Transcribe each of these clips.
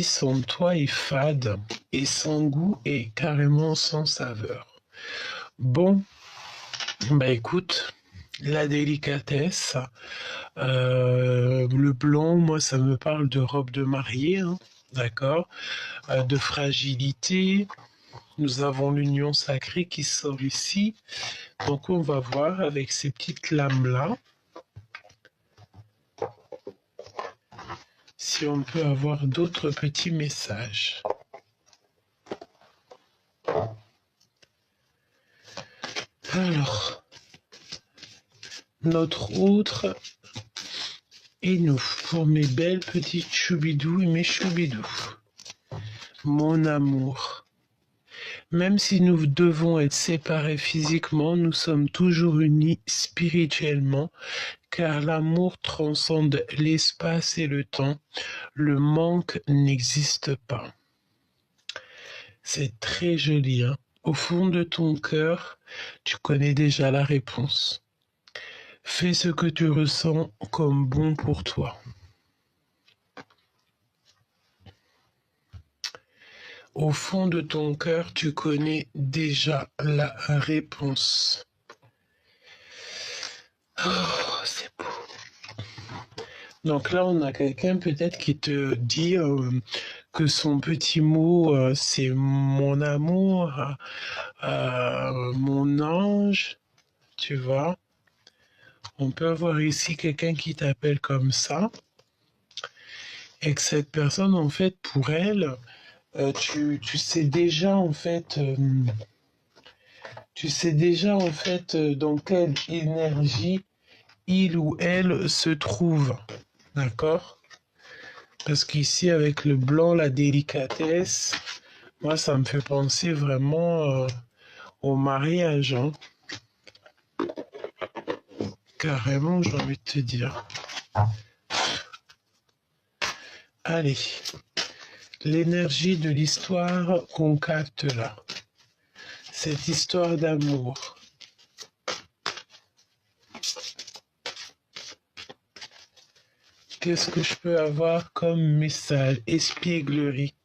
sans toi est fade et sans goût et carrément sans saveur. Bon, bah écoute, la délicatesse, le blanc, moi ça me parle de robe de mariée, hein, d'accord, de fragilité. Nous avons l'union sacrée qui sort ici, donc on va voir avec ces petites lames-là si on peut avoir d'autres petits messages. Alors, notre autre et nous, pour mes belles petites choubidous et mes choubidous. Mon amour, même si nous devons être séparés physiquement, nous sommes toujours unis spirituellement, car l'amour transcende l'espace et le temps. Le manque n'existe pas. C'est très joli, hein? Au fond de ton cœur, tu connais déjà la réponse. Fais ce que tu ressens comme bon pour toi. Au fond de ton cœur, tu connais déjà la réponse. Oh, c'est beau. Donc là, on a quelqu'un peut-être qui te dit que son petit mot, c'est mon amour, mon ange, tu vois. On peut avoir ici quelqu'un qui t'appelle comme ça, et que cette personne, en fait, pour elle, tu sais déjà, en fait, dans quelle énergie il ou elle se trouve, d'accord? Parce qu'ici, avec le blanc, la délicatesse, moi, ça me fait penser vraiment au mariage, hein. Carrément, j'ai envie de te dire. Allez, l'énergie de l'histoire qu'on capte là. Cette histoire d'amour. Qu'est-ce que je peux avoir comme message? Espièglerie.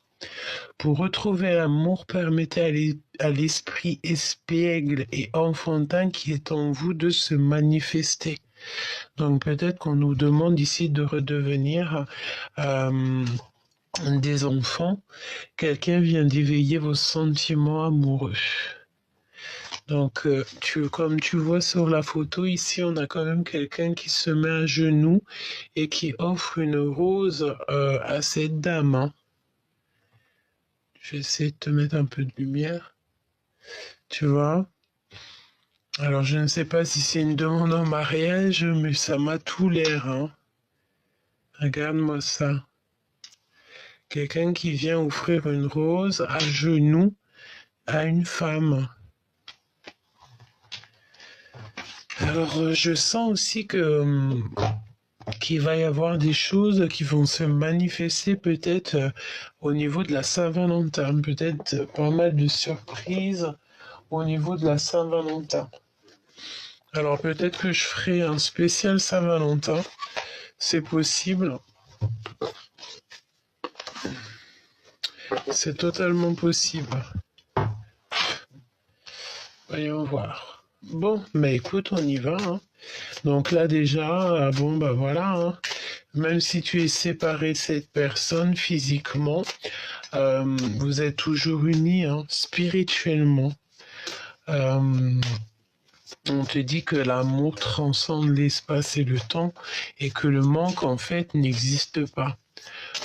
Pour retrouver l'amour, permettez à l'esprit espiègle et enfantin qui est en vous de se manifester. Donc peut-être qu'on nous demande ici de redevenir des enfants. Quelqu'un vient d'éveiller vos sentiments amoureux. Donc, comme tu vois sur la photo, ici, on a quand même quelqu'un qui se met à genoux et qui offre une rose à cette dame, hein. Je vais essayer de te mettre un peu de lumière. Tu vois? Alors, je ne sais pas si c'est une demande en mariage, mais ça m'a tout l'air, hein. Regarde-moi ça. Quelqu'un qui vient offrir une rose à genoux à une femme. Alors, je sens aussi qu'il va y avoir des choses qui vont se manifester peut-être au niveau de la Saint-Valentin, peut-être pas mal de surprises au niveau de la Saint-Valentin. Alors peut-être que je ferai un spécial Saint-Valentin, c'est possible. C'est totalement possible. Voyons voir. Bon, mais écoute, on y va, hein. Donc là déjà, bon bah voilà, hein. Même si tu es séparé de cette personne physiquement, vous êtes toujours unis, hein, spirituellement. On te dit que l'amour transcende l'espace et le temps et que le manque en fait n'existe pas,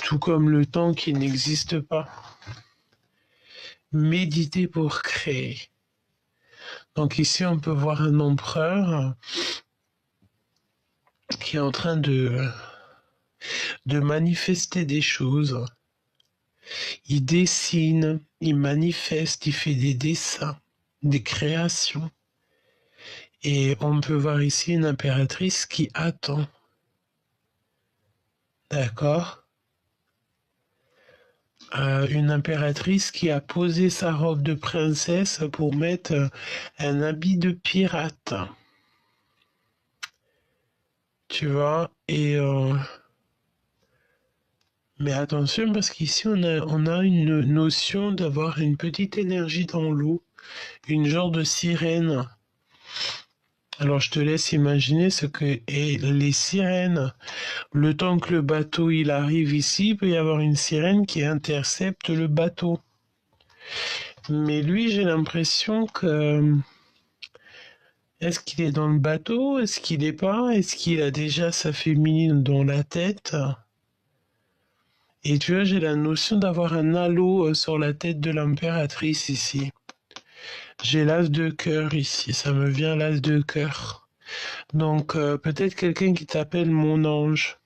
tout comme le temps qui n'existe pas. Méditer pour créer. Donc ici on peut voir un empereur qui est en train de manifester des choses. Il dessine, il manifeste, il fait des dessins, des créations. Et on peut voir ici une impératrice qui attend. D'accord? Une impératrice qui a posé sa robe de princesse pour mettre un habit de pirate. Tu vois? Et Mais attention parce qu'ici on a une notion d'avoir une petite énergie dans l'eau, une genre de sirène. Alors je te laisse imaginer ce que est les sirènes. Le temps que le bateau il arrive ici, il peut y avoir une sirène qui intercepte le bateau. Mais lui, j'ai l'impression que... Est-ce qu'il est dans le bateau? Est-ce qu'il est pas? Est-ce qu'il a déjà sa féminine dans la tête? Et tu vois, j'ai la notion d'avoir un halo sur la tête de l'impératrice ici. J'ai l'as de cœur ici, ça me vient l'as de cœur. Donc peut-être quelqu'un qui t'appelle mon ange.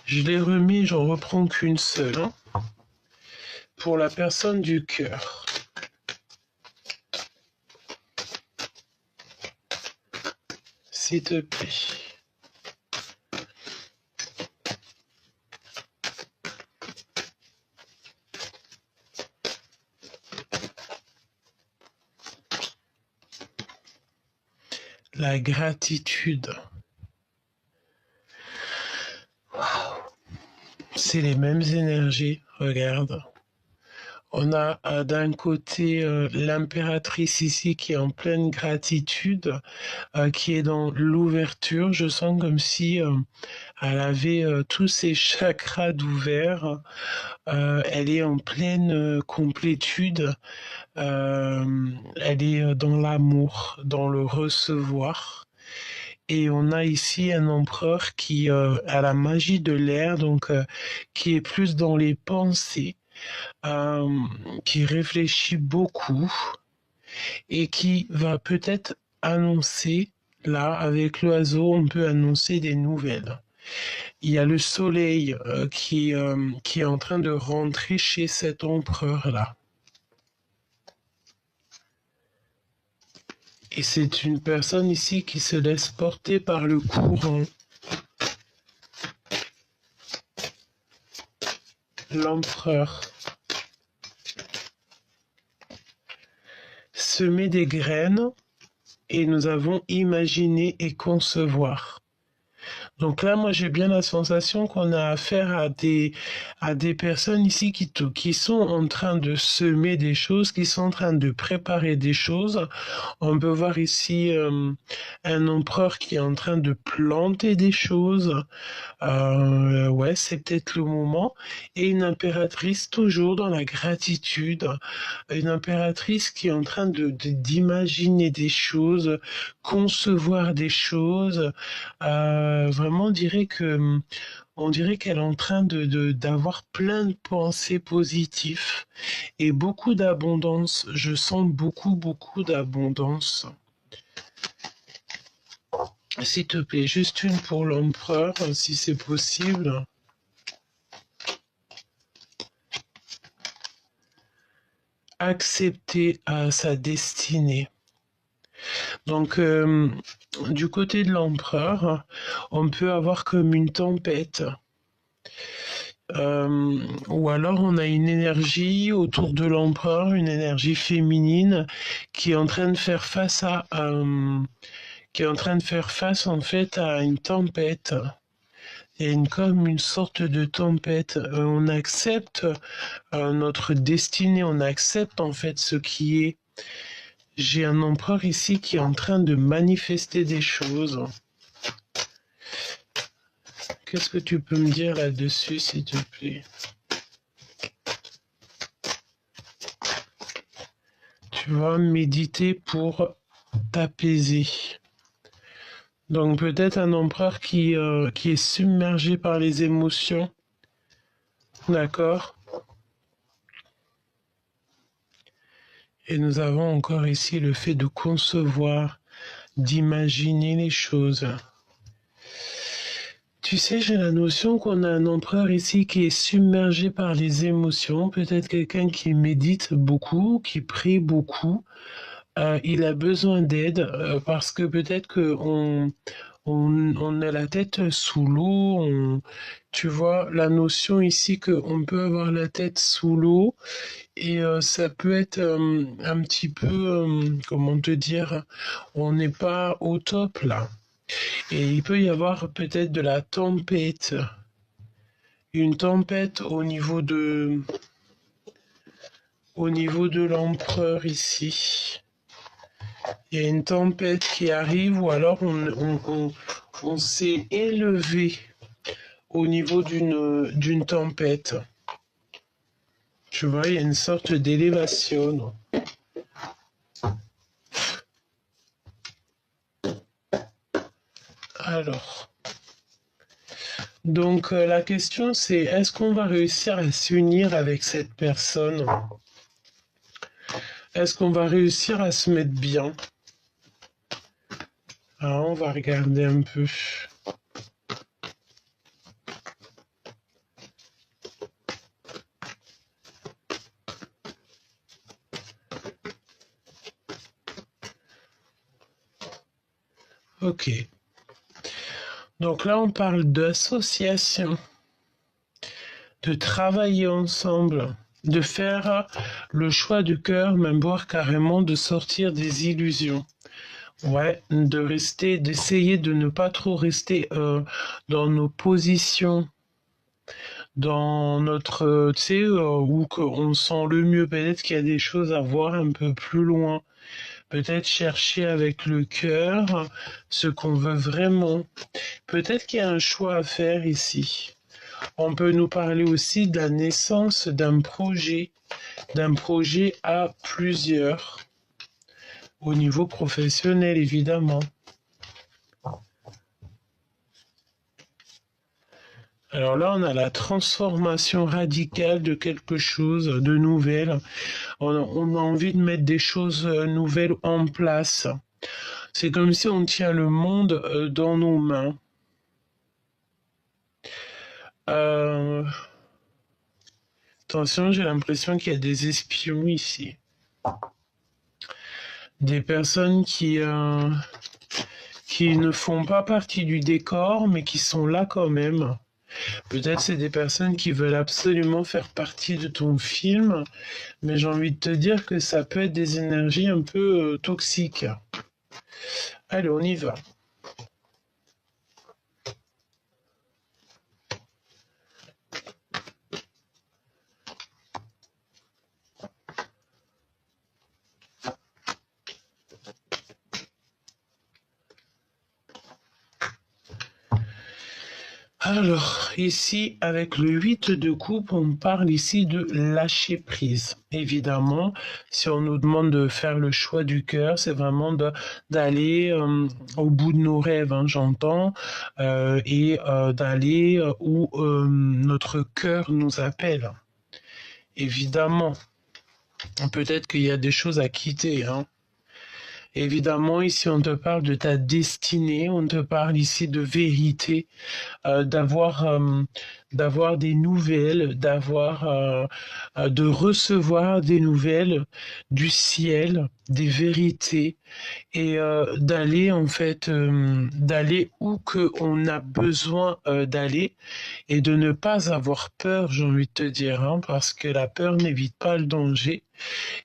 Je l'ai remis, j'en reprends qu'une seule. Hein, pour la personne du cœur. S'il te plaît. La gratitude. Waouh. C'est les mêmes énergies, regarde. On a d'un côté l'impératrice ici qui est en pleine gratitude, qui est dans l'ouverture. Je sens comme si elle avait tous ses chakras d'ouvert. Elle est en pleine complétude. Elle est dans l'amour, dans le recevoir. Et on a ici un empereur qui a la magie de l'air, donc qui est plus dans les pensées, qui réfléchit beaucoup et qui va peut-être annoncer, là, avec l'oiseau, on peut annoncer des nouvelles. Il y a le soleil qui est en train de rentrer chez cet empereur-là. Et c'est une personne ici qui se laisse porter par le courant. L'empereur. Semer des graines et nous avons imaginé et concevoir. Donc là, moi, j'ai bien la sensation qu'on a affaire à des personnes ici qui sont en train de semer des choses, qui sont en train de préparer des choses. On peut voir ici un empereur qui est en train de planter des choses. Ouais, c'est peut-être le moment. Et une impératrice toujours dans la gratitude. Une impératrice qui est en train d'imaginer des choses, concevoir des choses. Vraiment, on dirait qu'elle est en train d'avoir plein de pensées positives et beaucoup d'abondance. Je sens beaucoup, beaucoup d'abondance. S'il te plaît, juste une pour l'empereur, si c'est possible. Accepter sa destinée. Donc, du côté de l'empereur, on peut avoir comme une tempête. Ou alors on a une énergie autour de l'empereur, une énergie féminine qui est en train de faire face en fait à une tempête. Il y a comme une sorte de tempête. On accepte notre destinée, on accepte en fait ce qui est. J'ai un empereur ici qui est en train de manifester des choses. Qu'est-ce que tu peux me dire là-dessus, s'il te plaît? Tu vas méditer pour t'apaiser. Donc peut-être un empereur qui est submergé par les émotions. D'accord? Et nous avons encore ici le fait de concevoir, d'imaginer les choses. Tu sais, j'ai la notion qu'on a un empereur ici qui est submergé par les émotions, peut-être quelqu'un qui médite beaucoup, qui prie beaucoup. Il a besoin d'aide parce que peut-être qu'on a la tête sous l'eau. Tu vois, la notion ici qu'on peut avoir la tête sous l'eau et ça peut être un petit peu, comment te dire, on n'est pas au top là. Et il peut y avoir peut-être de la tempête. une tempête au niveau de l'empereur ici. Il y a une tempête qui arrive ou alors on s'est élevé au niveau d'une tempête. Tu vois, il y a une sorte d'élévation. Alors, donc la question c'est, est-ce qu'on va réussir à s'unir avec cette personne? Est-ce qu'on va réussir à se mettre bien? Alors, on va regarder un peu. Ok. Donc là, on parle d'association, de travailler ensemble, de faire le choix du cœur, même voire carrément de sortir des illusions. Ouais, de rester, d'essayer de ne pas trop rester dans nos positions, dans notre, tu sais, où on sent le mieux. Peut-être qu'il y a des choses à voir un peu plus loin. Peut-être chercher avec le cœur ce qu'on veut vraiment. Peut-être qu'il y a un choix à faire ici. On peut nous parler aussi de la naissance d'un projet à plusieurs, au niveau professionnel évidemment. Alors là, on a la transformation radicale de quelque chose de nouvel. On a envie de mettre des choses nouvelles en place. C'est comme si on tient le monde dans nos mains. Attention, j'ai l'impression qu'il y a des espions ici. Des personnes qui ne font pas partie du décor, mais qui sont là quand même. Peut-être c'est des personnes qui veulent absolument faire partie de ton film, mais j'ai envie de te dire que ça peut être des énergies un peu toxiques. Allez, on y va. Alors, ici, avec le 8 de coupe, on parle ici de lâcher prise. Évidemment, si on nous demande de faire le choix du cœur, c'est vraiment d'aller au bout de nos rêves, hein, j'entends, et d'aller où notre cœur nous appelle. Évidemment, peut-être qu'il y a des choses à quitter, hein. Évidemment, ici, on te parle de ta destinée, on te parle ici de vérité, d'avoir des nouvelles, de recevoir des nouvelles du ciel, des vérités, et d'aller en fait, d'aller où que on a besoin d'aller, et de ne pas avoir peur, j'ai envie de te dire, hein, parce que la peur n'évite pas le danger.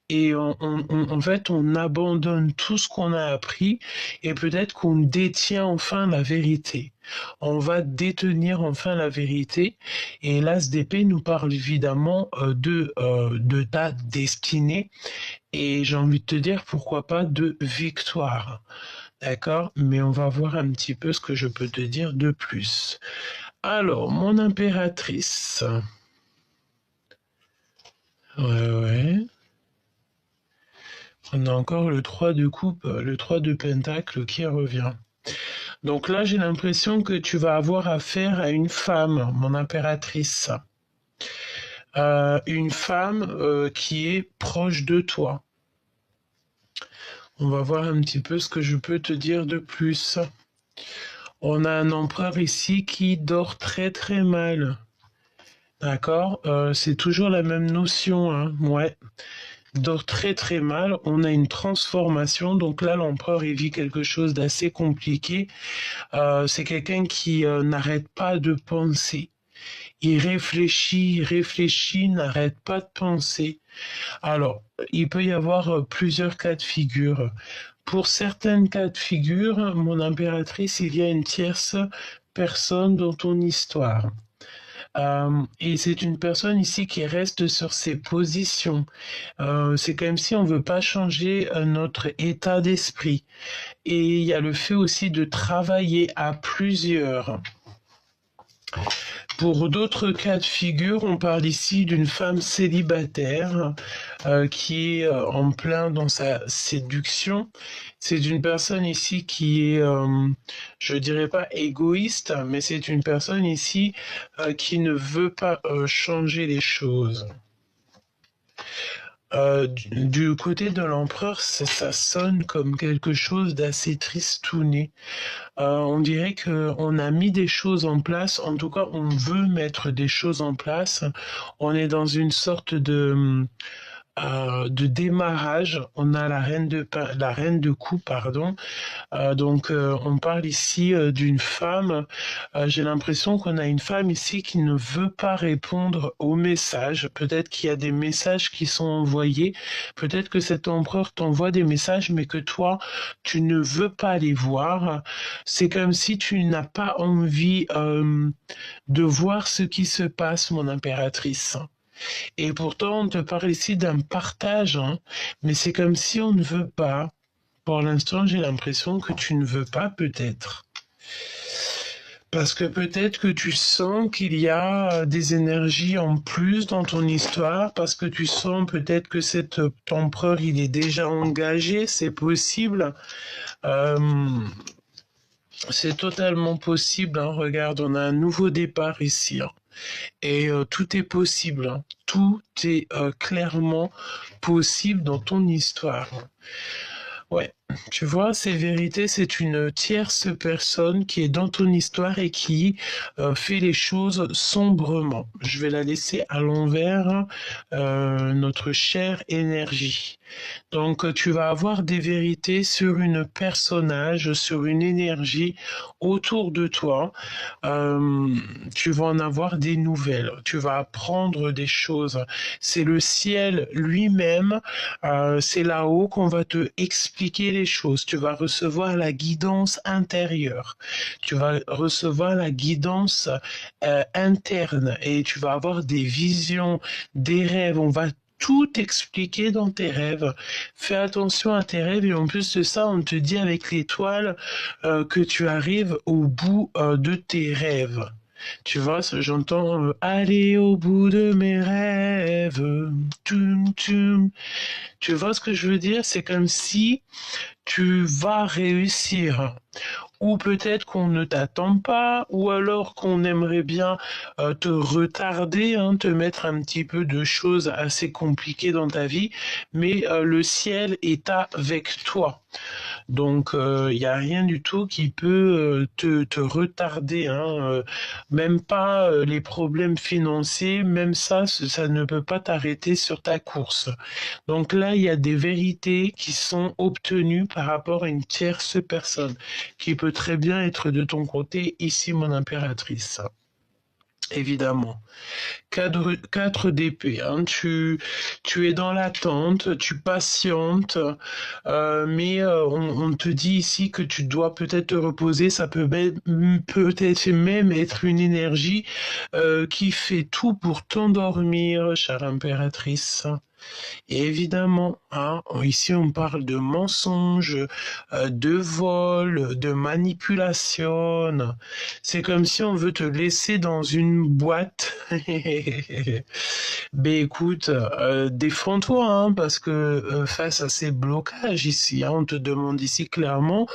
Et en fait, on abandonne tout ce qu'on a appris et peut-être qu'on détient enfin la vérité. On va détenir enfin la vérité. Et l'As d'épée nous parle évidemment de ta destinée. Et j'ai envie de te dire, pourquoi pas de victoire. D'accord? Mais on va voir un petit peu ce que je peux te dire de plus. Alors, mon impératrice. Ouais. On a encore le 3 de coupe, le 3 de pentacle qui revient. Donc là, j'ai l'impression que tu vas avoir affaire à une femme, mon impératrice. Une femme qui est proche de toi. On va voir un petit peu ce que je peux te dire de plus. On a un empereur ici qui dort très très mal. D'accord? C'est toujours la même notion, hein. Ouais. Dort très très mal, on a une transformation, donc là l'empereur il vit quelque chose d'assez compliqué. C'est quelqu'un qui n'arrête pas de penser, il réfléchit, n'arrête pas de penser. Alors, il peut y avoir plusieurs cas de figure. Pour certains cas de figure, mon impératrice, il y a une tierce personne dans ton histoire. Et c'est une personne ici qui reste sur ses positions. C'est comme si on veut pas changer notre état d'esprit. Et il y a le fait aussi de travailler à plusieurs. Pour d'autres cas de figure, on parle ici d'une femme célibataire qui est en plein dans sa séduction. C'est une personne ici qui est, je dirais pas égoïste, mais c'est une personne ici qui ne veut pas changer les choses. Du côté de l'empereur, ça sonne comme quelque chose d'assez tristouné. On dirait qu'on a mis des choses en place, en tout cas on veut mettre des choses en place. On est dans une sorte de démarrage. On a la reine de coupe, pardon. On parle ici d'une femme. J'ai l'impression qu'on a une femme ici qui ne veut pas répondre aux messages. Peut-être qu'il y a des messages qui sont envoyés. Peut-être que cet empereur t'envoie des messages, mais que toi, tu ne veux pas les voir. C'est comme si tu n'as pas envie de voir ce qui se passe, mon impératrice. Et pourtant, on te parle ici d'un partage, hein, mais c'est comme si on ne veut pas. Pour l'instant, j'ai l'impression que tu ne veux pas, peut-être. Parce que peut-être que tu sens qu'il y a des énergies en plus dans ton histoire, parce que tu sens peut-être que cet empereur, il est déjà engagé, c'est possible. Euh, c'est totalement possible, hein. Regarde, on a un nouveau départ ici, hein. Et tout est possible, hein. Tout est clairement possible dans ton histoire. Ouais, tu vois, ces vérités, c'est une tierce personne qui est dans ton histoire et qui fait les choses sombrement. Je vais la laisser à l'envers, notre chère énergie. Donc, tu vas avoir des vérités sur une personnage, sur une énergie autour de toi. Euh, Tu vas en avoir des nouvelles. Tu vas apprendre des choses. C'est le ciel lui-même. C'est là-haut qu'on va te expliquer les choses. Tu vas recevoir la guidance intérieure. Tu vas recevoir la guidance interne et tu vas avoir des visions, des rêves. On va tout expliquer dans tes rêves. Fais attention à tes rêves et en plus de ça, on te dit avec l'étoile que tu arrives au bout de tes rêves. Tu vois, j'entends aller au bout de mes rêves. Tum, tum. Tu vois ce que je veux dire? C'est comme si tu vas réussir. Ou peut-être qu'on ne t'attend pas, ou alors qu'on aimerait bien te retarder, hein, te mettre un petit peu de choses assez compliquées dans ta vie, mais le ciel est avec toi. Donc, il n'y a rien du tout qui peut te retarder, hein, même pas les problèmes financiers, même ça ne peut pas t'arrêter sur ta course. Donc là, il y a des vérités qui sont obtenues par rapport à une tierce personne, qui peut très bien être de ton côté, ici mon impératrice. Évidemment. 4 d'épée, hein. Tu es dans l'attente, tu patientes, mais on te dit ici que tu dois peut-être te reposer. Ça peut-être même être une énergie qui fait tout pour t'endormir, chère impératrice. Et évidemment, hein, ici on parle de mensonges, de vol, de manipulation. C'est comme si on veut te laisser dans une boîte. Ben écoute, défends-toi, hein, parce que face à ces blocages ici, hein, on te demande ici clairement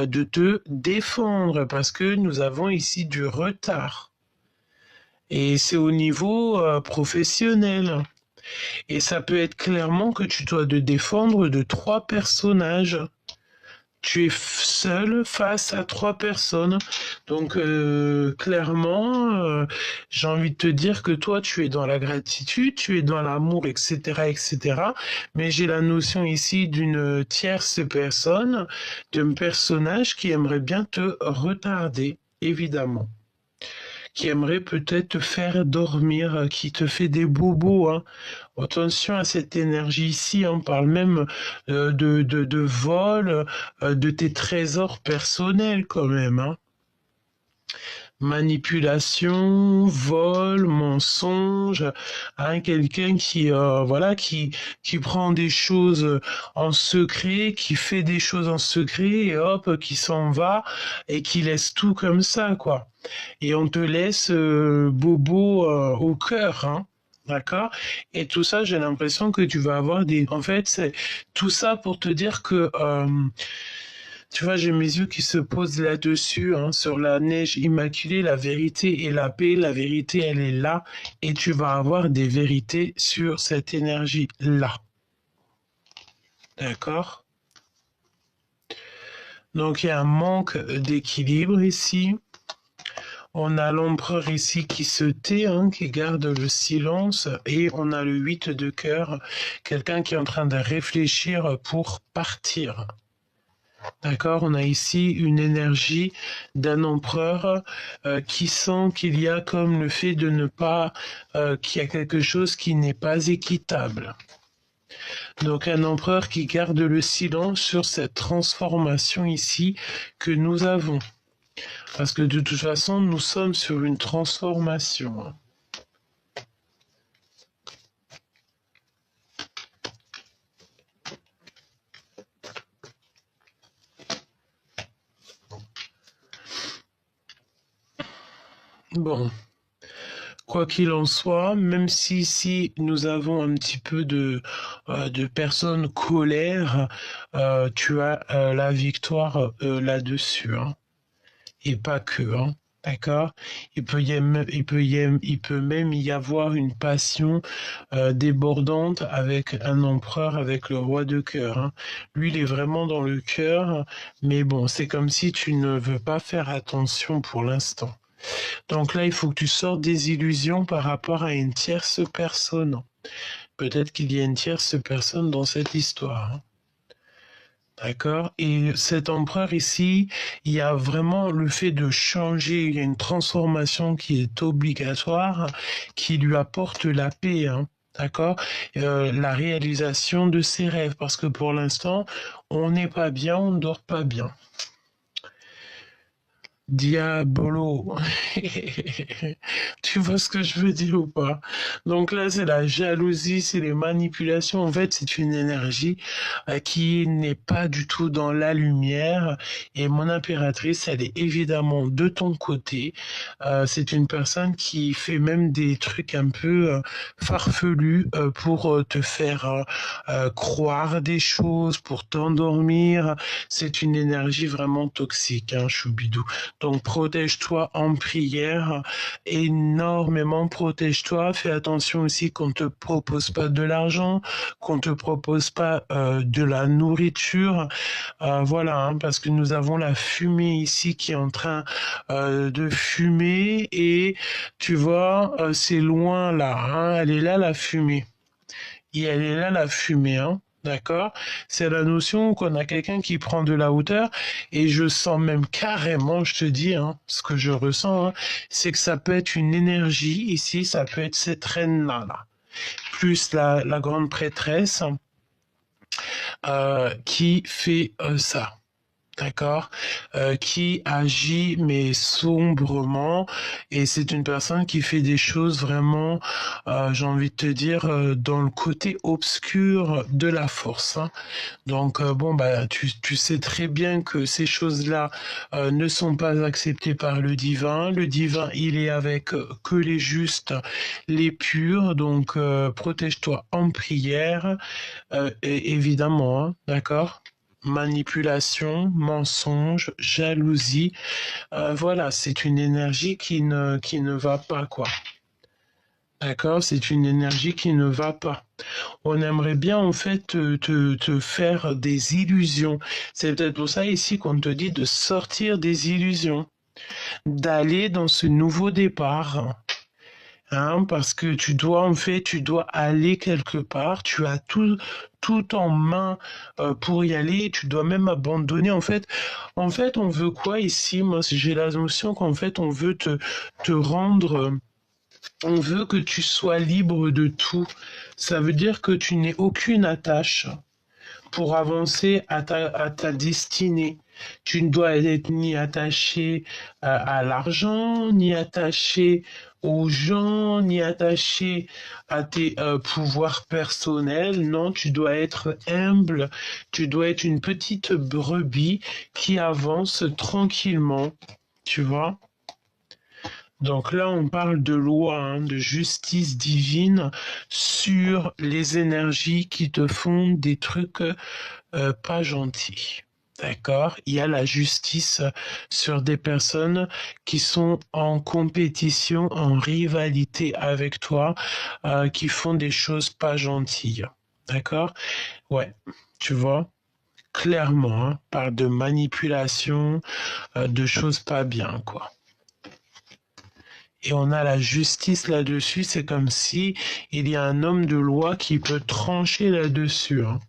de te défendre, parce que nous avons ici du retard. Et c'est au niveau professionnel. Et ça peut être clairement que tu dois te défendre de 3 personnages. Tu es seul face à 3 personnes. Donc clairement, j'ai envie de te dire que toi, tu es dans la gratitude, tu es dans l'amour, etc., etc. Mais j'ai la notion ici d'une tierce personne, d'un personnage qui aimerait bien te retarder, évidemment, qui aimerait peut-être te faire dormir, qui te fait des bobos, hein. Attention à cette énergie ici, on parle même de vol, de tes trésors personnels quand même, hein. manipulation, vol, mensonge, hein, quelqu'un qui voilà qui prend des choses en secret, qui fait des choses en secret et hop qui s'en va et qui laisse tout comme ça quoi. Et on te laisse bobo au cœur, hein. D'accord? Et tout ça, j'ai l'impression que tu vas avoir des. En fait, c'est tout ça pour te dire que tu vois, j'ai mes yeux qui se posent là-dessus, hein, sur la neige immaculée, la vérité et la paix. La vérité, elle est là, et tu vas avoir des vérités sur cette énergie-là. D'accord? Donc, il y a un manque d'équilibre ici. On a l'empereur ici qui se tait, hein, qui garde le silence, et on a le 8 de cœur, quelqu'un qui est en train de réfléchir pour partir. D'accord, on a ici une énergie d'un empereur qui sent qu'il y a comme le fait de ne pas, qu'il y a quelque chose qui n'est pas équitable. Donc un empereur qui garde le silence sur cette transformation ici que nous avons. Parce que de toute façon, nous sommes sur une transformation. Bon, quoi qu'il en soit, même si ici nous avons un petit peu de personnes colère, tu as la victoire là-dessus, hein. Et pas que, hein. D'accord? Il peut même y avoir une passion débordante avec un empereur, avec le roi de cœur, hein. Lui, il est vraiment dans le cœur, mais bon, c'est comme si tu ne veux pas faire attention pour l'instant. Donc là, il faut que tu sortes des illusions par rapport à une tierce personne. Peut-être qu'il y a une tierce personne dans cette histoire, hein. D'accord? Et cet empereur ici, il y a vraiment le fait de changer, il y a une transformation qui est obligatoire, qui lui apporte la paix, hein. D'accord? La réalisation de ses rêves, parce que pour l'instant, on n'est pas bien, on ne dort pas bien. Diabolo. Tu vois ce que je veux dire ou pas? Donc là, c'est la jalousie, c'est les manipulations. En fait, c'est une énergie qui n'est pas du tout dans la lumière. Et mon impératrice, elle est évidemment de ton côté. C'est une personne qui fait même des trucs un peu farfelus pour te faire croire des choses, pour t'endormir. C'est une énergie vraiment toxique, hein, Choubidou. Donc protège-toi en prière, énormément protège-toi. Fais attention aussi qu'on ne te propose pas de l'argent, qu'on ne te propose pas de la nourriture. Voilà, hein, parce que nous avons la fumée ici qui est en train de fumer et tu vois, c'est loin là, hein, elle est là la fumée. Et elle est là la fumée, hein. D'accord? C'est la notion qu'on a quelqu'un qui prend de la hauteur et je sens même carrément, je te dis, hein, ce que je ressens, hein, c'est que ça peut être une énergie ici, ça peut être cette reine-là, là, plus la grande prêtresse qui fait ça. D'accord, qui agit mais sombrement et c'est une personne qui fait des choses vraiment, j'ai envie de te dire, dans le côté obscur de la force, hein. Donc bon bah tu sais très bien que ces choses-là ne sont pas acceptées par le divin. Le divin il est avec que les justes, les purs. Donc protège-toi en prière, et évidemment, hein, d'accord? Manipulation, mensonge, jalousie, voilà, c'est une énergie qui ne va pas, quoi. D'accord? C'est une énergie qui ne va pas. On aimerait bien, en fait, te faire des illusions. C'est peut-être pour ça ici qu'on te dit de sortir des illusions, d'aller dans ce nouveau départ. Hein, parce que tu dois en fait, tu dois aller quelque part, tu as tout en main pour y aller, tu dois même abandonner. En fait, on veut quoi ici? Moi, j'ai la notion qu'en fait, on veut te rendre, on veut que tu sois libre de tout. Ça veut dire que tu n'aies aucune attache pour avancer à ta destinée. Tu ne dois être ni attaché à l'argent, ni attaché aux gens, ni attaché à tes pouvoirs personnels. Non, tu dois être humble. Tu dois être une petite brebis qui avance tranquillement. Tu vois? Donc là, on parle de loi, hein, de justice divine sur les énergies qui te font des trucs pas gentils. D'accord? Il y a la justice sur des personnes qui sont en compétition, en rivalité avec toi, qui font des choses pas gentilles. D'accord? Ouais, tu vois? Clairement, hein, par de manipulation, de choses pas bien, quoi. Et on a la justice là-dessus, c'est comme si il y a un homme de loi qui peut trancher là-dessus, hein.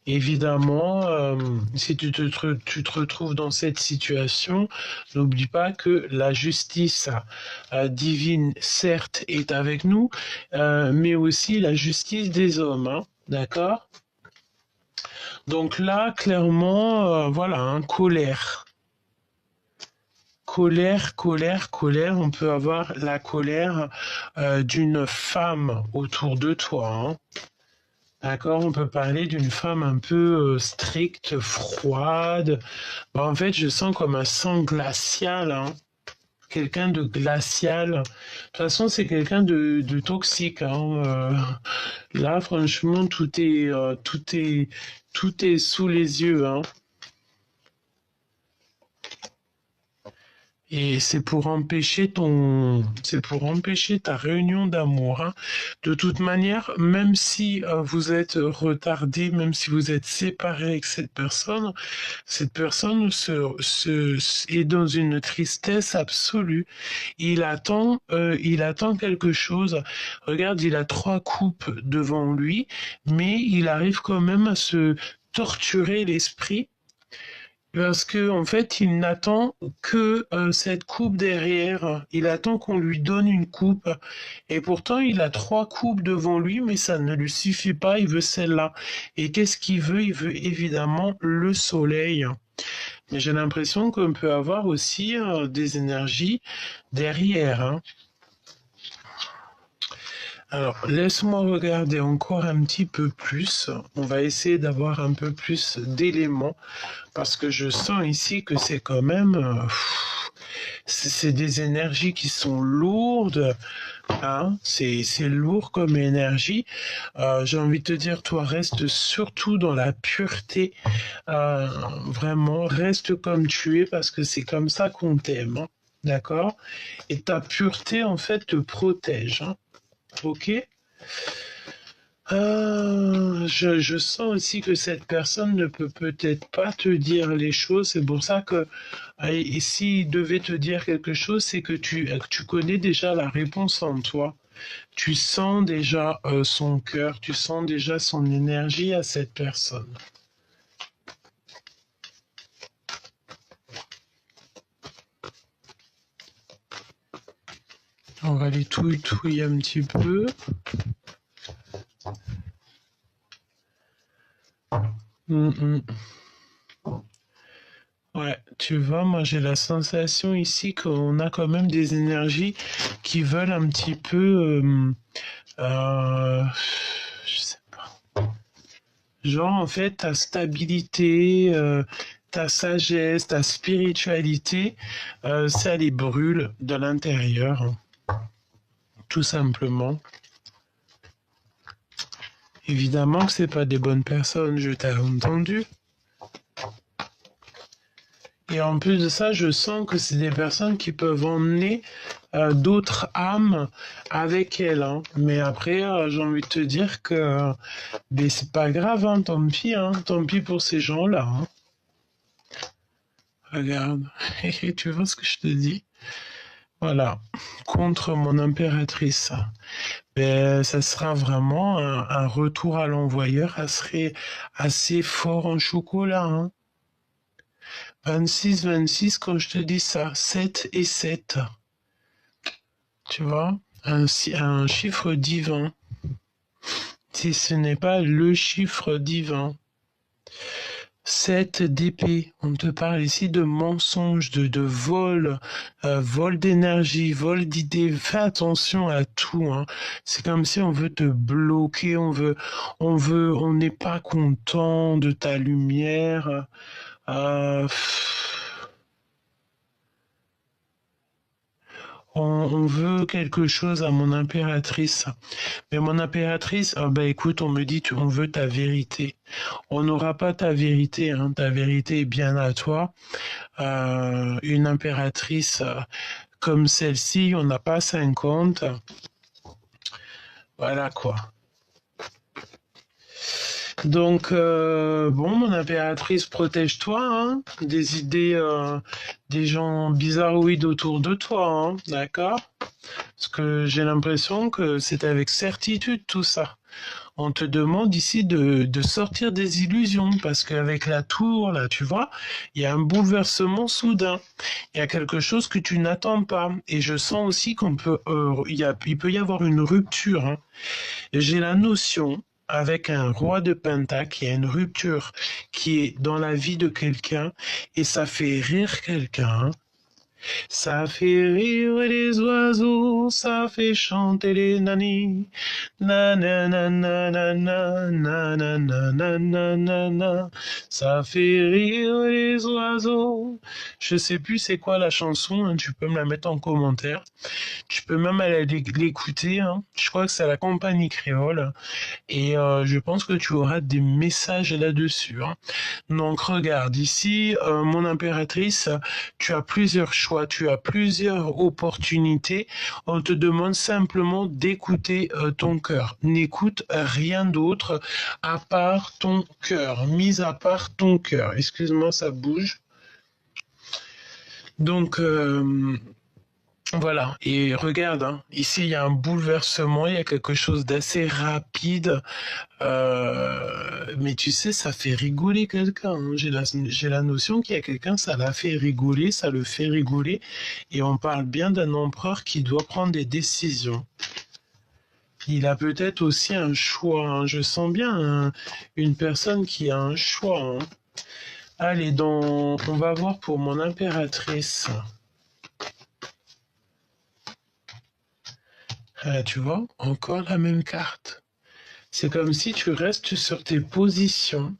Évidemment, si tu te retrouves dans cette situation, n'oublie pas que la justice divine, certes, est avec nous, mais aussi la justice des hommes, hein, d'accord? Donc là, clairement, voilà, hein, colère. Colère, colère, colère. On peut avoir la colère d'une femme autour de toi, hein. D'accord, on peut parler d'une femme un peu stricte, froide. Bah, en fait, je sens comme un sang glacial, hein. Quelqu'un de glacial. De toute façon, c'est quelqu'un de toxique, hein. Là, franchement, tout est sous les yeux, hein. Et c'est pour empêcher ta réunion d'amour, hein. De toute manière, même si vous êtes retardé, même si vous êtes séparé avec cette personne est dans une tristesse absolue. Il attend quelque chose. Regarde, il a 3 coupes devant lui, mais il arrive quand même à se torturer l'esprit parce que en fait, il n'attend que cette coupe derrière. Il attend qu'on lui donne une coupe. Et pourtant, il a 3 coupes devant lui, mais ça ne lui suffit pas. Il veut celle-là. Et qu'est-ce qu'il veut? Il veut évidemment le soleil. Mais j'ai l'impression qu'on peut avoir aussi des énergies derrière, hein. Alors, laisse-moi regarder encore un petit peu plus. On va essayer d'avoir un peu plus d'éléments parce que je sens ici que c'est quand même, c'est des énergies qui sont lourdes, hein. C'est lourd comme énergie. J'ai envie de te dire, toi, reste surtout dans la pureté. Euh, Vraiment, reste comme tu es parce que c'est comme ça qu'on t'aime, hein. D'accord? Et ta pureté, en fait, te protège, hein. Ok? Je sens aussi que cette personne ne peut peut-être pas te dire les choses. C'est pour ça que et s'il devait te dire quelque chose, c'est que tu connais déjà la réponse en toi. Tu sens déjà son cœur, tu sens déjà son énergie à cette personne. On va les touiller un petit peu. Ouais, tu vois, moi j'ai la sensation ici qu'on a quand même des énergies qui veulent un petit peu, je sais pas, genre en fait ta stabilité, ta sagesse, ta spiritualité, ça les brûle de l'intérieur, hein, tout simplement. Évidemment que c'est pas des bonnes personnes, je t'ai entendu. Et en plus de ça, je sens que c'est des personnes qui peuvent emmener d'autres âmes avec elles, hein. Mais après, j'ai envie de te dire que mais c'est pas grave, hein, tant pis pour ces gens-là, hein. Regarde, tu vois ce que je te dis? Voilà, contre mon impératrice. Ben, ça sera vraiment un retour à l'envoyeur, ça serait assez fort en chocolat, hein. 26, quand je te dis ça, 7 et 7. Tu vois, un chiffre divin, si ce n'est pas le chiffre divin. 7 d'épée. On te parle ici de mensonge, de vol, vol d'énergie, vol d'idées. Fais attention à tout, hein. C'est comme si on veut te bloquer, on n'est pas content de ta lumière. Euh, on veut quelque chose à mon impératrice. Mais mon impératrice, bah écoute, on me dit, on veut ta vérité. On n'aura pas ta vérité, hein. Ta vérité est bien à toi. Une impératrice comme celle-ci, on n'a pas 50. Voilà quoi. Donc, bon, mon impératrice, protège-toi, hein, des idées, des gens bizarroïdes autour de toi, hein, d'accord? Parce que j'ai l'impression que c'est avec certitude tout ça. On te demande ici de sortir des illusions, parce qu'avec la tour, là, tu vois, il y a un bouleversement soudain. Il y a quelque chose que tu n'attends pas. Et je sens aussi qu'on peut, il peut y avoir une rupture, hein. J'ai la notion, avec un roi de pentacle, il y a une rupture qui est dans la vie de quelqu'un, et ça fait rire quelqu'un, hein. Ça fait rire les oiseaux, ça fait chanter les nanis. Na na na na na na na na na na na na na. Ça fait rire les oiseaux. Je sais plus c'est quoi la chanson, hein, tu peux me la mettre en commentaire. Tu peux même aller l'écouter, hein. Je crois que c'est la compagnie créole. Et je pense que tu auras des messages là-dessus, hein. Donc regarde, ici, mon impératrice, tu as plusieurs choix, tu as plusieurs opportunités. On te demande simplement d'écouter ton cœur. N'écoute rien d'autre à part ton cœur, mis à part ton cœur. Excuse-moi, ça bouge. Donc, voilà, et regarde, hein, ici il y a un bouleversement, il y a quelque chose d'assez rapide, mais tu sais, ça fait rigoler quelqu'un, hein. J'ai la notion qu'il y a quelqu'un, ça l'a fait rigoler, ça le fait rigoler, et on parle bien d'un empereur qui doit prendre des décisions. Il a peut-être aussi un choix, hein. Je sens bien une personne qui a un choix, hein. Allez, on va voir pour mon impératrice. Tu vois, encore la même carte. C'est comme si tu restes sur tes positions.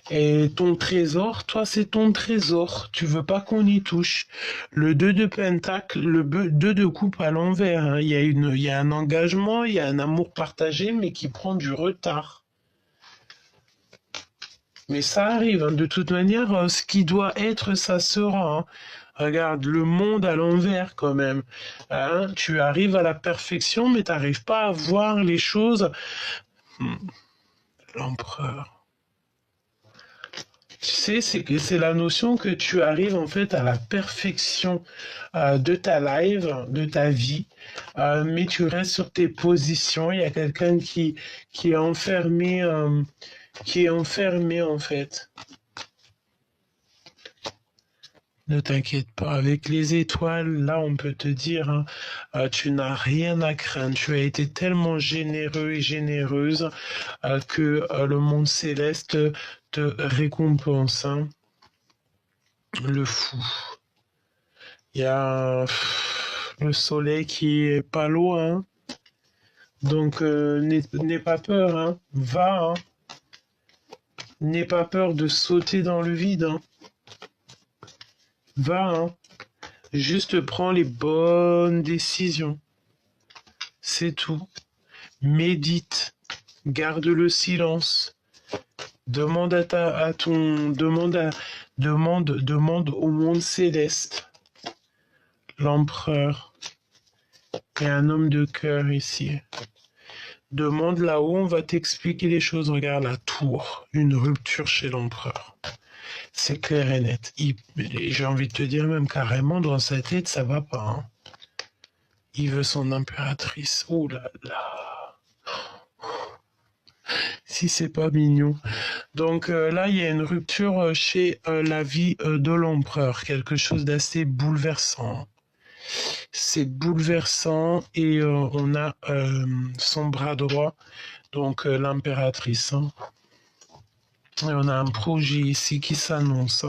Et ton trésor, toi, c'est ton trésor. Tu veux pas qu'on y touche. Le 2 de pentacle, le 2 de coupe à l'envers, hein. Il y a un engagement, il y a un amour partagé, mais qui prend du retard. Mais ça arrive, hein. De toute manière, ce qui doit être, ça sera, hein. Regarde, le monde à l'envers quand même, hein. Tu arrives à la perfection, mais tu n'arrives pas à voir les choses. L'empereur. Tu sais, c'est la notion que tu arrives en fait à la perfection de ta live, de ta vie, mais tu restes sur tes positions. Il y a quelqu'un qui est enfermé en fait. Ne t'inquiète pas, avec les étoiles, là on peut te dire, hein, tu n'as rien à craindre. Tu as été tellement généreux et généreuse que le monde céleste te récompense, hein. Le fou. Il y a le soleil qui est pas loin, donc n'aie pas peur, hein. Va, hein. N'aie pas peur de sauter dans le vide, hein. Va, hein. Juste prends les bonnes décisions. C'est tout. Médite. Garde le silence. Demande demande au monde céleste. L'empereur. Il y a un homme de cœur ici. Demande là-haut, on va t'expliquer les choses. Regarde la tour. Une rupture chez l'empereur. C'est clair et net. J'ai envie de te dire même carrément, dans sa tête, ça va pas, hein. Il veut son impératrice. Oh là là. Si c'est pas mignon. Donc là, il y a une rupture chez la vie de l'empereur. Quelque chose d'assez bouleversant. C'est bouleversant et on a son bras droit, donc l'impératrice, hein. Et on a un projet ici qui s'annonce.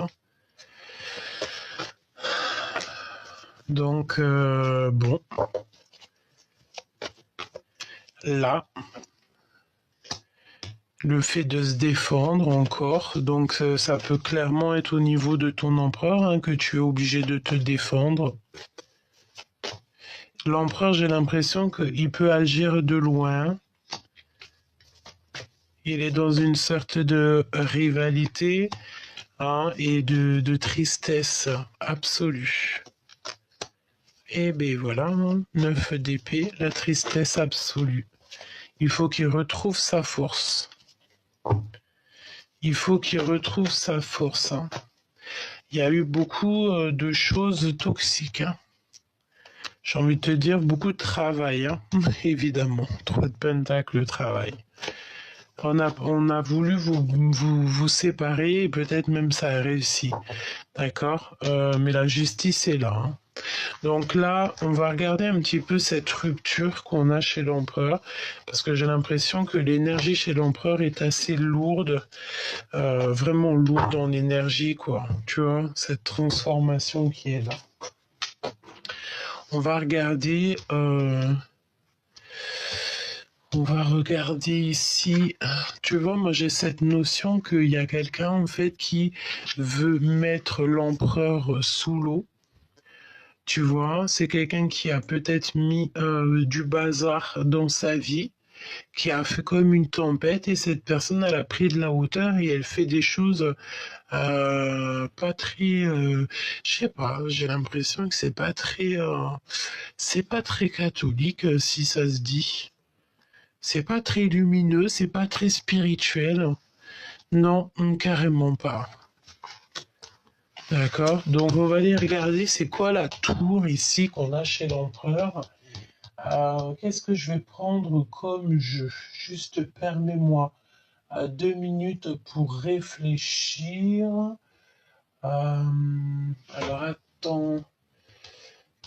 Donc, bon, là, le fait de se défendre encore, donc ça peut clairement être au niveau de ton empereur, hein, que tu es obligé de te défendre. L'empereur, j'ai l'impression qu'il peut agir de loin. Il est dans une sorte de rivalité, hein, et de tristesse absolue. Et ben voilà, hein, 9 d'épée, la tristesse absolue. Il faut qu'il retrouve sa force. Il faut qu'il retrouve sa force. Hein. Il y a eu beaucoup de choses toxiques. Hein. J'ai envie de te dire beaucoup de travail, hein. Évidemment. 3 de pentacle, le travail. On a voulu vous séparer et peut-être même ça a réussi. D'accord, mais la justice est là. Hein. Donc là, on va regarder un petit peu cette rupture qu'on a chez l'empereur, parce que j'ai l'impression que l'énergie chez l'empereur est assez lourde, vraiment lourde en énergie, quoi. Tu vois, cette transformation qui est là. On va regarder... On va regarder ici. Tu vois, moi j'ai cette notion qu'il y a quelqu'un en fait qui veut mettre l'empereur sous l'eau. Tu vois, c'est quelqu'un qui a peut-être mis du bazar dans sa vie, qui a fait comme une tempête et cette personne elle a pris de la hauteur et elle fait des choses pas très, je sais pas. J'ai l'impression que c'est pas très catholique si ça se dit. C'est pas très lumineux, c'est pas très spirituel. Non, carrément pas. D'accord. Donc on va aller regarder c'est quoi la tour ici qu'on a chez l'empereur. Qu'est-ce que je vais prendre comme jeu? Juste permets-moi 2 minutes pour réfléchir. Alors attends.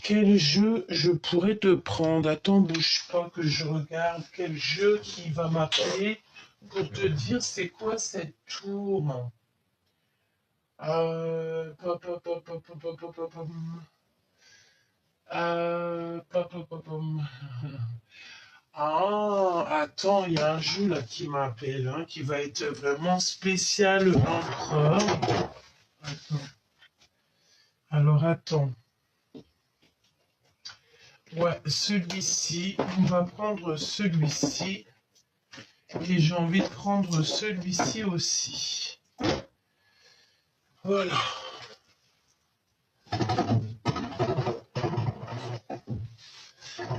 Quel jeu je pourrais te prendre? Attends, bouge pas que je regarde quel jeu qui va m'appeler pour te dire c'est quoi cette tour. Pop, pop, pop, pop, pop, pop, pop, pop, pop. Pop, pop, pop, pop. Ah, attends, il y a un jeu là qui m'appelle, hein, qui va être vraiment spécial empereur. Attends. Alors attends. Ouais, celui-ci, on va prendre celui-ci. Et j'ai envie de prendre celui-ci aussi. Voilà.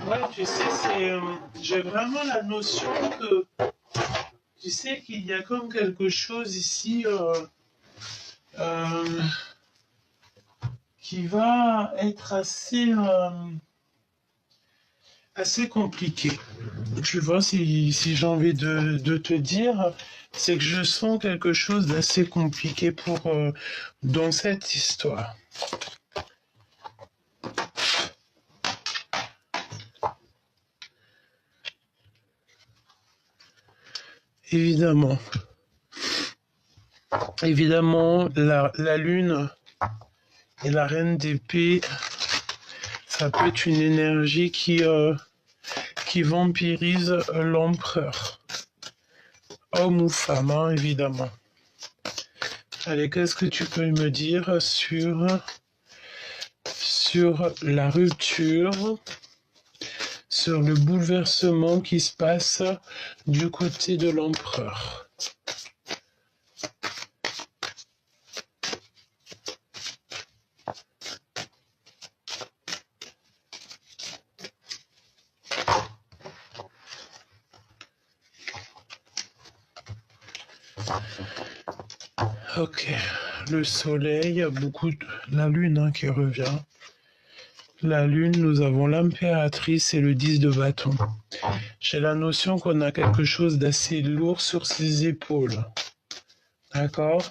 Ouais, tu sais, j'ai vraiment la notion que, tu sais, qu'il y a comme quelque chose ici euh, qui va être assez compliqué. Tu vois, si j'ai envie de te dire, c'est que je sens quelque chose d'assez compliqué dans cette histoire. Évidemment. Évidemment, la lune et la reine d'épée, ça peut être une énergie qui vampirise l'empereur. Homme ou femme, hein, évidemment. Allez, qu'est-ce que tu peux me dire sur la rupture, sur le bouleversement qui se passe du côté de l'empereur? Ok, le soleil, la lune, hein, qui revient. La lune, nous avons l'impératrice et le 10 de bâton. J'ai la notion qu'on a quelque chose d'assez lourd sur ses épaules. D'accord?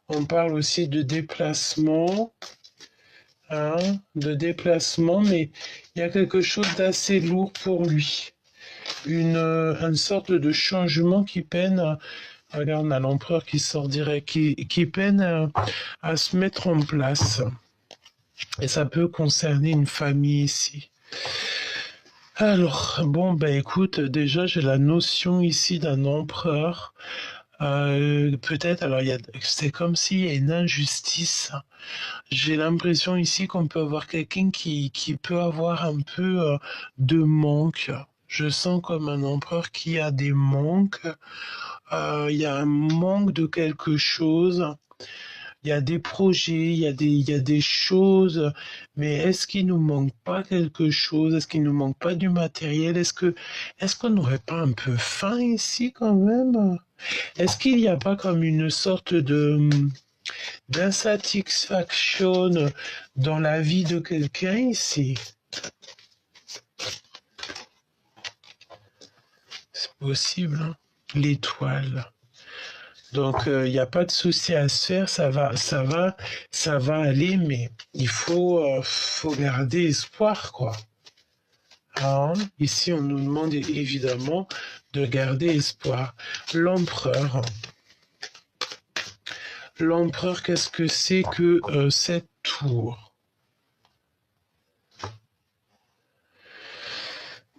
On parle aussi de déplacement, hein, mais il y a quelque chose d'assez lourd pour lui. Une sorte de changement qui peine Regarde, on a l'empereur qui sort direct, qui peine à se mettre en place. Et ça peut concerner une famille ici. Alors, bon, ben écoute, déjà j'ai la notion ici d'un empereur. Peut-être, alors c'est comme s'il y a une injustice. J'ai l'impression ici qu'on peut avoir quelqu'un qui peut avoir un peu de manque. Je sens comme un empereur qui a des manques. Il y a un manque de quelque chose. Il y a des projets, il y a des choses, mais est-ce qu'il nous manque pas quelque chose? Est-ce qu'il nous manque pas du matériel? Est-ce qu'on n'aurait pas un peu faim ici quand même? Est-ce qu'il n'y a pas comme une sorte de d'insatisfaction dans la vie de quelqu'un ici? C'est possible, hein? L'étoile. Donc, il n'y a pas de souci à se faire, ça va aller, mais il faut garder espoir, quoi. Hein? Ici, on nous demande évidemment de garder espoir. L'empereur. L'empereur, qu'est-ce que c'est que cette tour?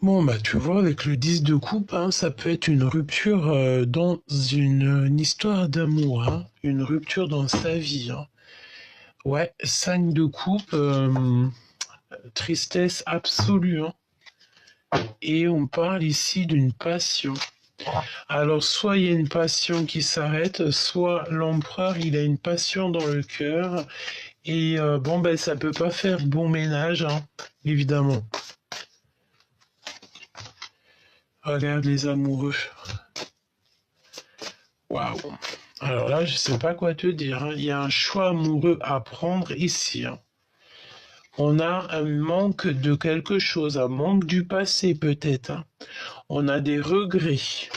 Bon, bah, tu vois, avec le 10 de coupe, hein, ça peut être une rupture dans une histoire d'amour, hein, une rupture dans sa vie. Hein. Ouais, 5 de coupe, tristesse absolue. Hein. Et on parle ici d'une passion. Alors, soit il y a une passion qui s'arrête, soit l'empereur, il a une passion dans le cœur. Et bon, ben, ça peut pas faire bon ménage, hein, évidemment. Regarde les amoureux. Waouh. Alors là, je sais pas quoi te dire. Hein. Il y a un choix amoureux à prendre ici. Hein. On a un manque de quelque chose, un manque du passé peut-être. Hein. On a des regrets.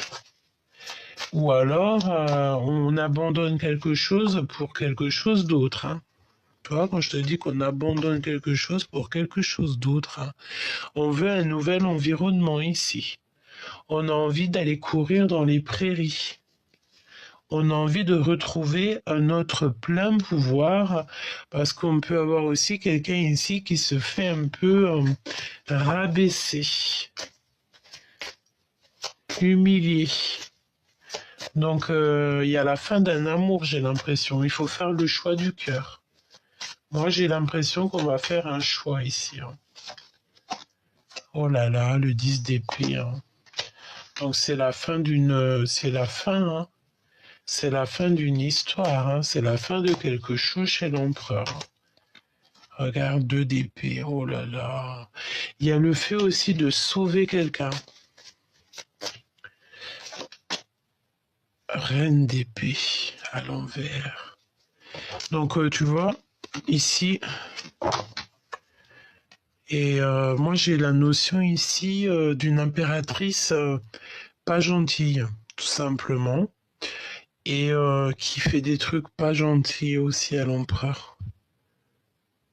Ou alors, on abandonne quelque chose pour quelque chose d'autre. Hein. Tu vois, quand je te dis qu'on abandonne quelque chose pour quelque chose d'autre, hein. On veut un nouvel environnement ici. On a envie d'aller courir dans les prairies. On a envie de retrouver notre plein pouvoir parce qu'on peut avoir aussi quelqu'un ici qui se fait un peu rabaisser, humilier. Donc il y a la fin d'un amour, j'ai l'impression. Il faut faire le choix du cœur. Moi, j'ai l'impression qu'on va faire un choix ici. Hein. Oh là là, le 10 d'épée. Hein. Donc c'est la fin c'est la fin. Hein. C'est la fin d'une histoire. Hein. C'est la fin de quelque chose chez l'empereur. Regarde, 2 d'épée. Oh là là. Il y a le fait aussi de sauver quelqu'un. Reine d'épée à l'envers. Donc tu vois, ici. Et moi, j'ai la notion ici d'une impératrice pas gentille, tout simplement, et qui fait des trucs pas gentils aussi à l'empereur.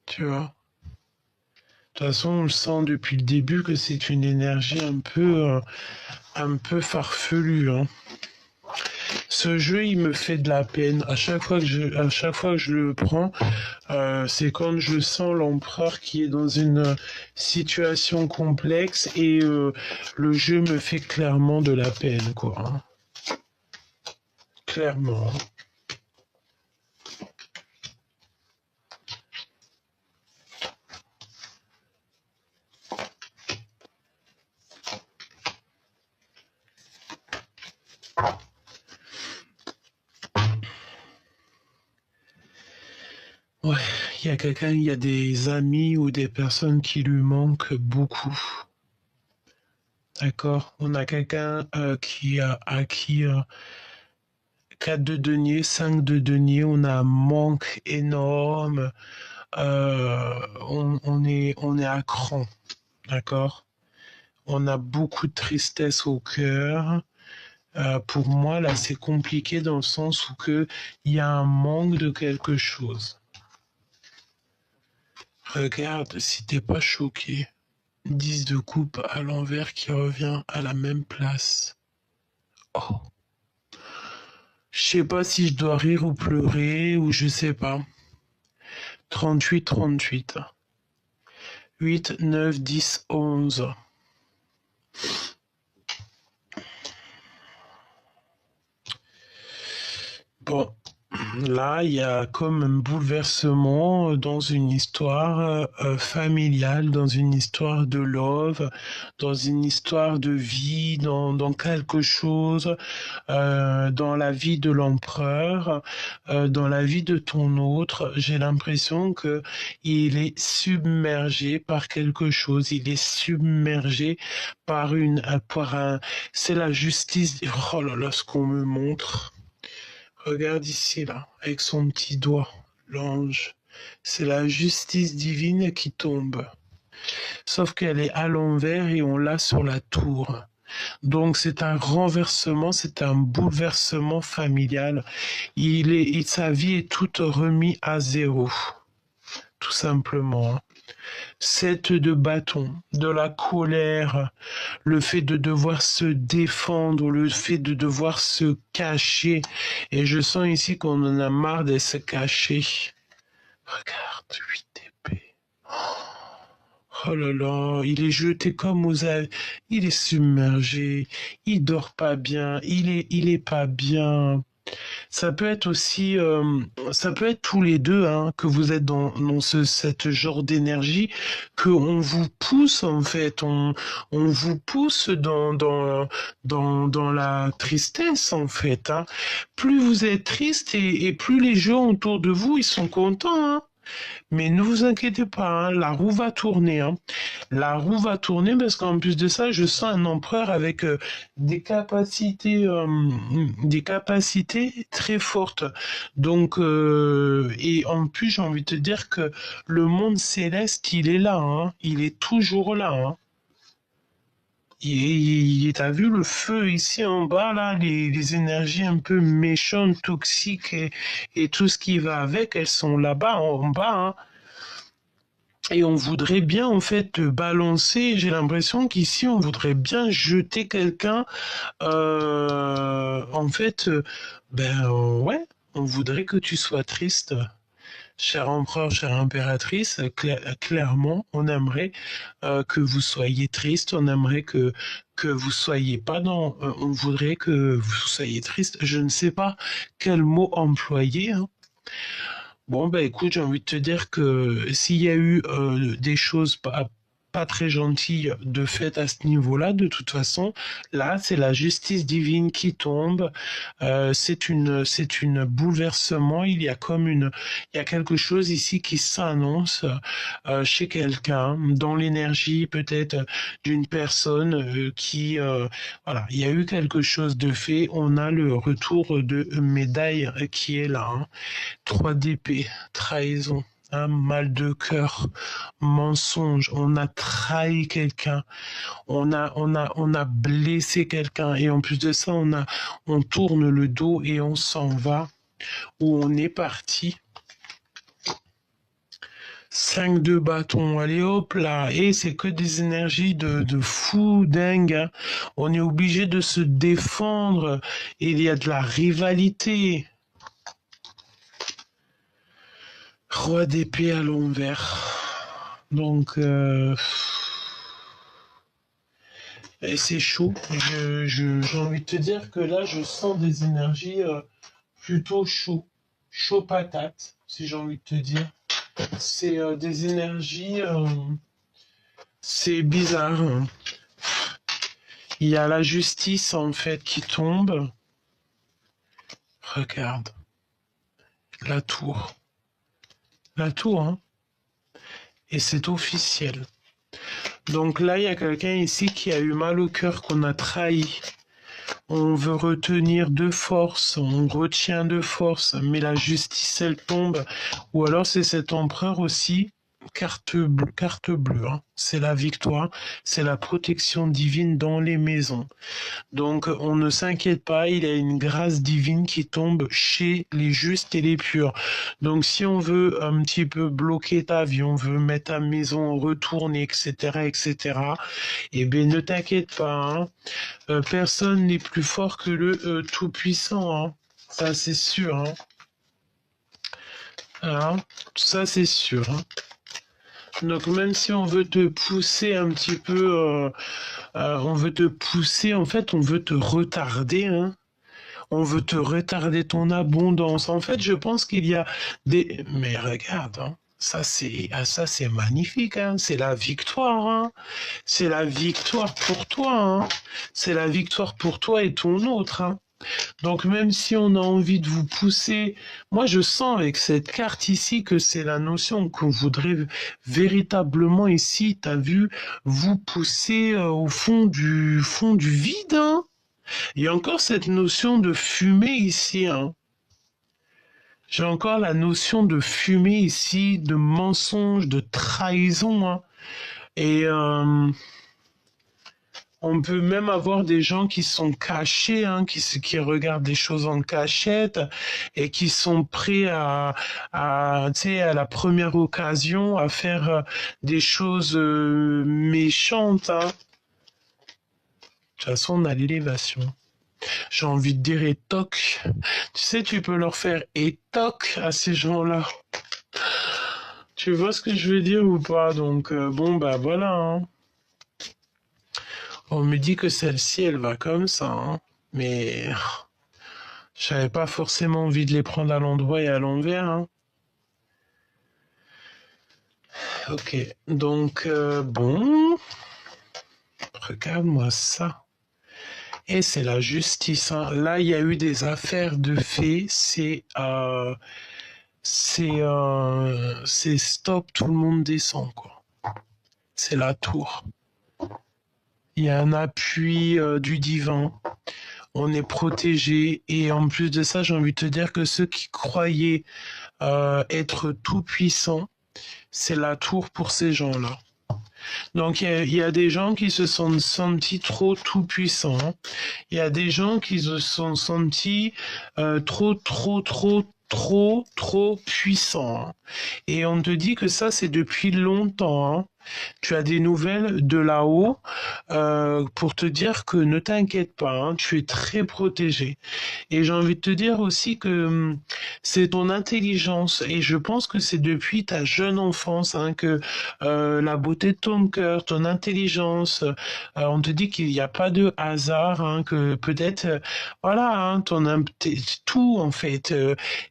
Tu vois? De toute façon, on le sent depuis le début que c'est une énergie un peu farfelue. Hein. Ce jeu, il me fait de la peine. À chaque fois que je le prends, c'est quand je sens l'empereur qui est dans une situation complexe et le jeu me fait clairement de la peine, quoi. Hein. Clairement. Ouais, il y a des amis ou des personnes qui lui manquent beaucoup. D'accord? On a quelqu'un qui a acquis 4 de denier, 5 de denier, on a un manque énorme, on est à cran, d'accord? On a beaucoup de tristesse au cœur. Pour moi, là, c'est compliqué dans le sens où il y a un manque de quelque chose. Regarde, si t'es pas choqué, 10 de coupe à l'envers qui revient à la même place. Oh. sais pas si je dois rire ou pleurer, ou je sais pas. 38, 38. 8, 9, 10, 11. Bon, là, il y a comme un bouleversement dans une histoire familiale, dans une histoire de love, dans une histoire de vie, dans quelque chose, dans la vie de l'empereur, dans la vie de ton autre. J'ai l'impression que il est submergé par quelque chose. Il est submergé par un. C'est la justice. Oh là là, ce qu'on me montre. Regarde ici, là, avec son petit doigt, l'ange. C'est la justice divine qui tombe. Sauf qu'elle est à l'envers et on l'a sur la tour. Donc c'est un renversement, c'est un bouleversement familial. Sa vie est toute remise à zéro, tout simplement. 7 de bâton, de la colère, le fait de devoir se défendre, le fait de devoir se cacher. Et je sens ici qu'on en a marre de se cacher. Regarde, 8 épées. Oh là là, il est jeté comme aux ailes. Il est submergé. Il dort pas bien. Il est pas bien. Ça peut être aussi, ça peut être tous les deux, hein, que vous êtes dans cette genre d'énergie, qu'on vous pousse en fait, on vous pousse dans la tristesse en fait. Hein. Plus vous êtes triste et plus les gens autour de vous, ils sont contents. Hein. Mais ne vous inquiétez pas, hein, la roue va tourner. Hein. La roue va tourner parce qu'en plus de ça, je sens un empereur avec des capacités très fortes. Donc, et en plus, j'ai envie de te dire que le monde céleste, il est là. Hein. Il est toujours là. Hein. T'as vu le feu ici en bas, là, les énergies un peu méchantes, toxiques et tout ce qui va avec, elles sont là-bas, en bas. Hein. Et on voudrait bien en fait balancer, j'ai l'impression qu'ici on voudrait bien jeter quelqu'un, en fait, ouais, on voudrait que tu sois triste, cher empereur, chère impératrice, clairement, on aimerait que vous soyez triste, on aimerait que vous soyez pas dans, on voudrait que vous soyez triste, je ne sais pas quel mot employer, hein. Bon, bah écoute, j'ai envie de te dire que s'il y a eu des choses pas très gentilles de fait à ce niveau-là, de toute façon, là, c'est la justice divine qui tombe. C'est une bouleversement. Il y a quelque chose ici qui s'annonce chez quelqu'un, dans l'énergie peut-être d'une personne voilà, il y a eu quelque chose de fait. On a le retour de médaille qui est là. Hein. 3 d'épée, trahison, un mal de cœur, mensonge, on a trahi quelqu'un, on a blessé quelqu'un et en plus de ça, on tourne le dos et on s'en va où on est parti. 5 de bâton, allez hop là, et c'est que des énergies de fou dingue, hein. On est obligé de se défendre, et il y a de la rivalité. Roi d'épée à l'envers. Donc, et c'est chaud. J'ai envie de te dire que là, je sens des énergies plutôt chaud. Chaud patate, si j'ai envie de te dire. C'est des énergies... c'est bizarre. Hein. Il y a la justice, en fait, qui tombe. Regarde. La tour. La tour, hein. Et c'est officiel. Donc là, il y a quelqu'un ici qui a eu mal au cœur, qu'on a trahi. On veut retenir de force, on retient de force, mais la justice, elle tombe. Ou alors c'est cet empereur aussi, carte bleue, hein. C'est la victoire, c'est la protection divine dans les maisons. Donc on ne s'inquiète pas, il y a une grâce divine qui tombe chez les justes et les purs. Donc si on veut un petit peu bloquer ta vie, on veut mettre ta maison retourner, etc., eh bien ne t'inquiète pas, hein. Personne n'est plus fort que le Tout-Puissant. Hein. Ça, c'est sûr, hein. Hein, ça, c'est sûr, hein. Donc, même si on veut te pousser un petit peu, on veut te pousser, en fait, on veut te retarder, hein. On veut te retarder ton abondance. En fait, je pense qu'il y a des... Mais regarde, hein, ça c'est magnifique, hein. C'est la victoire, hein. C'est la victoire pour toi, hein. C'est la victoire pour toi et ton autre, hein. Donc même si on a envie de vous pousser, moi je sens avec cette carte ici que c'est la notion qu'on voudrait véritablement ici, t'as vu, vous pousser au fond du vide, hein. Il y a encore cette notion de fumée ici, hein. J'ai encore la notion de fumée ici, de mensonge, de trahison, hein. Et on peut même avoir des gens qui sont cachés, hein, qui regardent des choses en cachette et qui sont prêts tu sais, à la première occasion à faire des choses méchantes, hein. De toute façon, on a l'élévation. J'ai envie de dire étoc. Tu sais, tu peux leur faire étoc à ces gens-là. Tu vois ce que je veux dire ou pas? Donc, bon, bah voilà, hein. On me dit que celle-ci, elle va comme ça, hein. Mais j'avais pas forcément envie de les prendre à l'endroit et à l'envers, hein. Ok, donc, bon, regarde-moi ça. Et c'est la justice, hein. Là, il y a eu des affaires de faits. C'est stop, tout le monde descend, quoi. C'est la tour. Il y a un appui du divin. On est protégé. Et en plus de ça, j'ai envie de te dire que ceux qui croyaient être tout puissants, c'est la tour pour ces gens-là. Donc il y a des gens qui se sont sentis trop tout puissants. Il y a des gens qui se sont sentis trop puissants. Et on te dit que ça c'est depuis longtemps, hein. Tu as des nouvelles de là-haut pour te dire que ne t'inquiète pas, hein, tu es très protégé. Et j'ai envie de te dire aussi que c'est ton intelligence. Et je pense que c'est depuis ta jeune enfance, hein, que la beauté de ton cœur, ton intelligence, on te dit qu'il n'y a pas de hasard, hein, que peut-être, voilà, hein, tout en fait.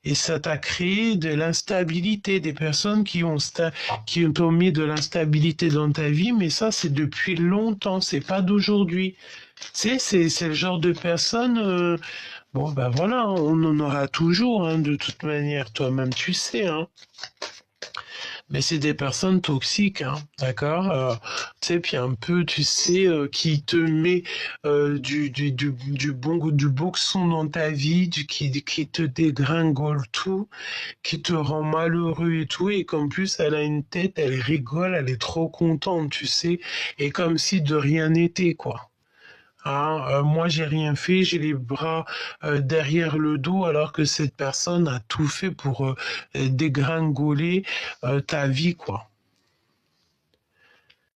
Et ça t'a créé de l'instabilité, des personnes qui t'ont mis de l'instabilité dans ta vie, mais ça c'est depuis longtemps, c'est pas d'aujourd'hui. Tu sais, c'est le genre de personne. Bon, ben voilà, on en aura toujours, hein, de toute manière. Toi-même, tu sais, hein. Mais c'est des personnes toxiques, hein, d'accord? Tu sais, puis un peu, tu sais, qui te met du boxon dans ta vie, qui te dégringole tout, qui te rend malheureux et tout, et qu'en plus, elle a une tête, elle rigole, elle est trop contente, tu sais, et comme si de rien n'était, quoi. Hein, moi, j'ai rien fait, j'ai les bras derrière le dos, alors que cette personne a tout fait pour dégringoler ta vie, quoi.